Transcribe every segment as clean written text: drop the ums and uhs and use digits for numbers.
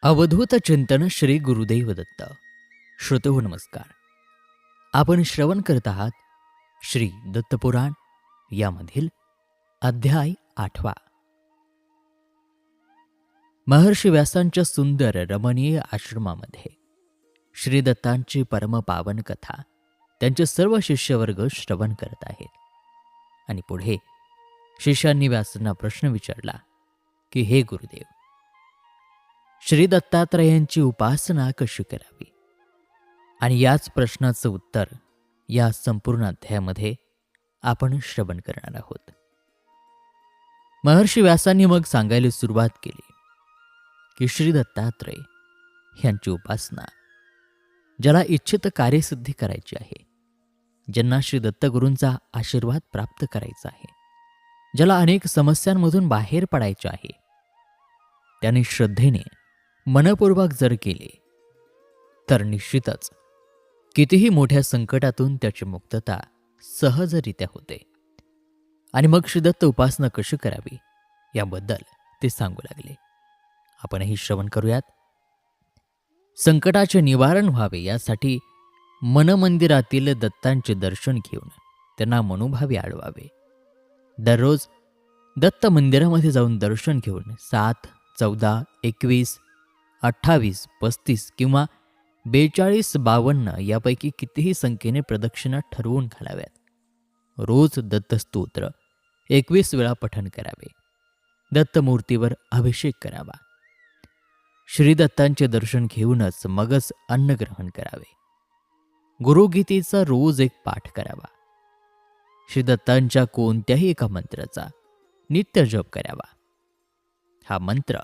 अवधूत चिंतन श्री गुरुदेव दत्त. श्रोतेहो नमस्कार. आपण श्रवण करत आहात श्री दत्तपुराण यामधील अध्याय 8. महर्षी व्यासांच्या सुंदर रमणीय आश्रमामध्ये श्री दत्तांची परमपावन कथा त्यांचे सर्व शिष्यवर्ग श्रवण करत आहेत. आणि पुढे शिष्यांनी व्यासांना प्रश्न विचारला की हे गुरुदेव, श्री दत्तात्रयांची उपासना कशी करावी? आणि याच प्रश्नाचं उत्तर या संपूर्ण अध्यायामध्ये आपण श्रवण करणार आहोत. महर्षी व्यासांनी मग सांगायला सुरुवात केली की श्री दत्तात्रय यांची उपासना, ज्याला इच्छित कार्यसिद्धी करायची आहे, ज्यांना श्री दत्तगुरूंचा आशीर्वाद प्राप्त करायचा आहे, ज्याला अनेक समस्यांमधून बाहेर पडायचे आहे, त्यांनी श्रद्धेने मनपूर्वक जर केले तर निश्चितच कितीही मोठ्या संकटातून त्याची मुक्तता सहजरित्या होते. आणि मग श्रीदत्त उपासना कशी करावी याबद्दल ते सांगू लागले. आपणही श्रवण करूयात. संकटाचे निवारण व्हावे यासाठी मनमंदिरातील दत्तांचे दर्शन घेऊन त्यांना मनोभावे आडवावे. दररोज दत्त मंदिरामध्ये जाऊन दर्शन घेऊन 7, 14, 21, 28, 35 किंवा 42, 52 यापैकी कितीही संख्येने प्रदक्षिणा ठरवून घालाव्यात. रोज दत्तस्तोत्र 21 वेळा पठण करावे. दत्तमूर्तीवर अभिषेक करावा. श्रीदत्तांचे दर्शन घेऊनच मगच अन्न ग्रहण करावे. गुरुगीतेचा रोज एक पाठ करावा. श्रीदत्तांच्या कोणत्याही एका मंत्राचा नित्य जप करावा. हा मंत्र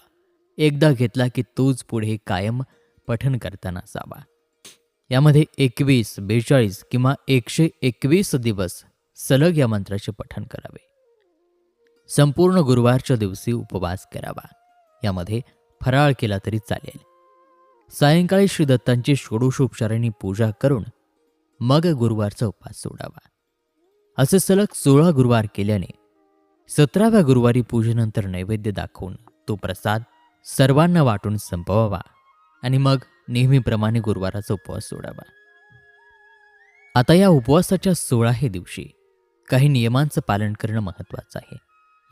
एकदा घेतला की तोच पुढे कायम पठण करताना जावा. यामध्ये 21, 42 किंवा 121 दिवस सलग या मंत्राचे पठण करावे. संपूर्ण गुरुवारच्या दिवशी उपवास करावा. यामध्ये फराळ केला तरी चालेल. सायंकाळी श्रीदत्तांची षोडशोपचारांनी पूजा करून मग गुरुवारचा उपवास सोडावा. असे सलग 16 गुरुवार केल्याने 17व्या गुरुवारी पूजेनंतर नैवेद्य दाखवून तो प्रसाद सर्वांना वाटून संपवावा आणि मग नेहमीप्रमाणे गुरुवाराचा उपवास सोडावा. आता या उपवासाच्या 16हे दिवशी काही नियमांचं पालन करणं महत्त्वाचं आहे.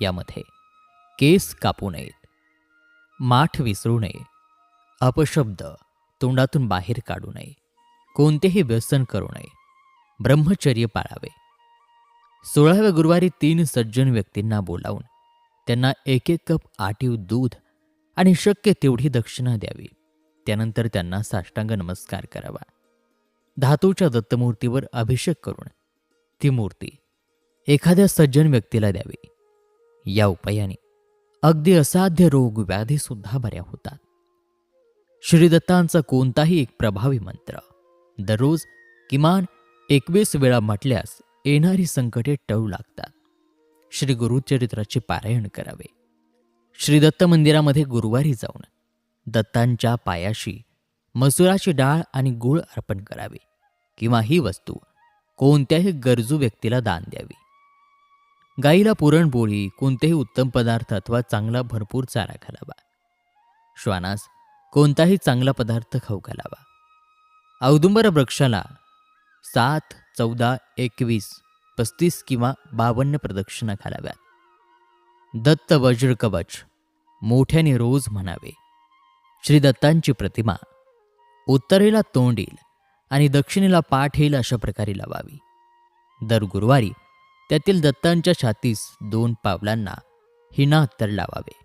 यामध्ये केस कापू नयेत, माठ विसरू नये, अपशब्द तोंडातून बाहेर काढू नये, कोणतेही व्यसन करू नये, ब्रह्मचर्य पाळावे. 16व्या गुरुवारी 3 सज्जन व्यक्तींना बोलावून त्यांना 1 कप आटीव दूध आणि शक्य तेवढी दक्षिणा द्यावी. त्यानंतर त्यांना साष्टांग नमस्कार करावा. धातूच्या दत्तमूर्तीवर अभिषेक करून ती मूर्ती एखाद्या सज्जन व्यक्तीला द्यावी. या उपायाने अगदी असाध्य रोग व्याधी सुद्धा बऱ्या होतात. श्रीदत्तांचा कोणताही एक प्रभावी मंत्र दररोज किमान 21 वेळा म्हटल्यास येणारी संकटे टळू लागतात. श्री गुरुचरित्राचे पारायण करावे. श्री दत्त मंदिरामध्ये गुरुवारी जाऊन दत्तांच्या पायाशी मसुराची डाळ आणि गूळ अर्पण करावे किंवा ही वस्तू कोणत्याही गरजू व्यक्तीला दान द्यावी. गाईला पुरणपोळी, कोणतेही उत्तम पदार्थ अथवा चांगला भरपूर चारा घालावा. श्वानास कोणताही चांगला पदार्थ खाऊ घालावा. औदुंबर वृक्षाला 7, 14, 21, 35 किंवा 52 प्रदक्षिणा घालाव्यात. दत्त वज्र कवच मोठ्याने रोज म्हणावे. श्री दत्तांची प्रतिमा उत्तरेला तोंड येईल आणि दक्षिणेला पाठ येईल अशा प्रकारे लावावी. दर गुरुवारी त्यातील दत्तांच्या छातीस 2 पावलांना हिना अत्तर लावावे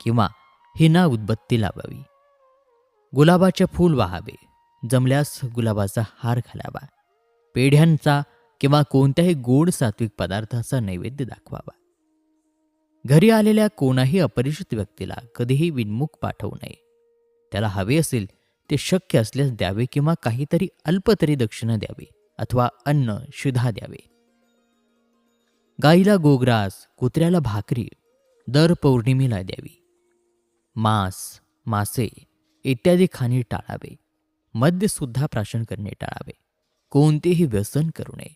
किंवा हिना उदबत्ती लावावी. गुलाबाचे फूल वाहावे. जमल्यास गुलाबाचा हार घालावा. पेढ्यांचा किंवा कोणत्याही गोड सात्विक पदार्थाचा नैवेद्य दाखवावा. घरी आलेल्या कोणाही अपरिचित व्यक्तीला कधीही विनमुख पाठवू नये. त्याला हवे असेल ते शक्य असल्यास द्यावे किंवा काहीतरी अल्प तरी दक्षिणा द्यावी अथवा अन्न शिधा द्यावे. गाईला गोग्रास, कुत्र्याला भाकरी दर पौर्णिमेला द्यावी. मांस, मासे इत्यादी खाणे टाळावे. मद्यसुद्धा प्राशन करणे टाळावे. कोणतेही व्यसन करू नये.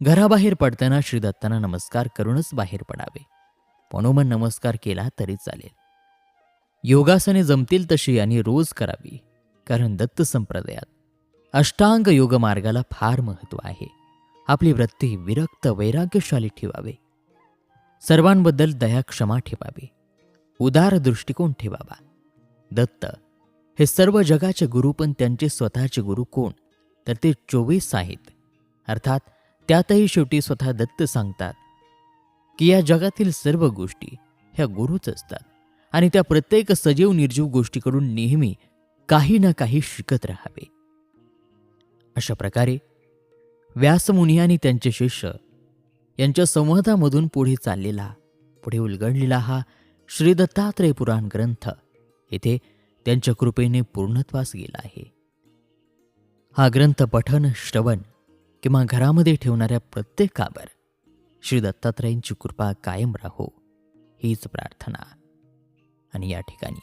घराबाहेर पडताना श्रीदत्तांना नमस्कार करूनच बाहेर पडावे. मनोमन नमस्कार केला तरी चालेल. योगासने जमतील तशी आणि रोज करावी, कारण दत्त संप्रदायात अष्टांग योग मार्गाला फार महत्त्व आहे. आपली वृत्ती विरक्त वैराग्यशाली ठेवावे, सर्वांबद्दल दया क्षमा ठेवावी, उदार दृष्टिकोन ठेवावा. दत्त हे सर्व जगाचे गुरु, पण त्यांचे स्वतःचे गुरु कोण? तर ते 24 आहेत. अर्थात त्यातही शेवटी स्वतः दत्त सांगतात की या जगातील सर्व गोष्टी ह्या गुरुच असतात आणि त्या प्रत्येक सजीव निर्जीव गोष्टीकडून नेहमी काही ना काही शिकत राहावे. अशा प्रकारे व्यासमुनी आणि त्यांचे शिष्य यांच्या संवादामधून पुढे उलगडलेला हा श्री दत्तात्रय पुराण ग्रंथ येथे त्यांच्या कृपेने पूर्णत्वास गेला आहे. हा ग्रंथ पठन, श्रवण किंवा घरामध्ये ठेवणाऱ्या प्रत्येकावर श्री दत्तात्रयांची कृपा कायम राहो हीच प्रार्थना. आणि या ठिकाणी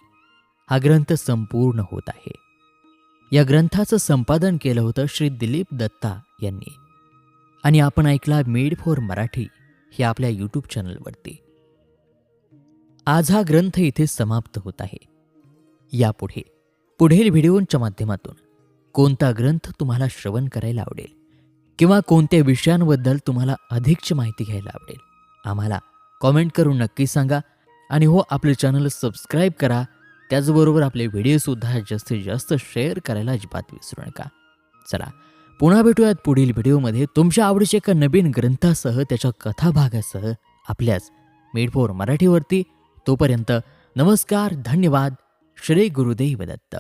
हा ग्रंथ संपूर्ण होत आहे. या ग्रंथाचं संपादन केलं होतं श्री दिलीप दत्ता यांनी आणि आपण ऐकला मेड फॉर मराठी हे आपल्या यूट्यूब चॅनलवरती. आज हा ग्रंथ इथे समाप्त होत आहे. यापुढे पुढील व्हिडिओच्या माध्यमातून कोणता ग्रंथ तुम्हाला श्रवण करायला आवडेल किंवा कोणत्या विषयांबद्दल तुम्हाला अधिकची माहिती घ्यायला आवडेल, आम्हाला कॉमेंट करून नक्की सांगा. आणि हो, आपले चॅनल सबस्क्राईब करा. त्याचबरोबर आपले व्हिडिओसुद्धा जास्तीत जास्त शेअर करायला अजिबात विसरू नका. चला पुन्हा भेटूयात पुढील व्हिडिओमध्ये तुमच्या आवडीच्या एका नवीन ग्रंथासह, त्याच्या कथाभागासह आपल्याच मेड फॉर मराठीवरती. तोपर्यंत नमस्कार, धन्यवाद. श्री गुरुदेव दत्त.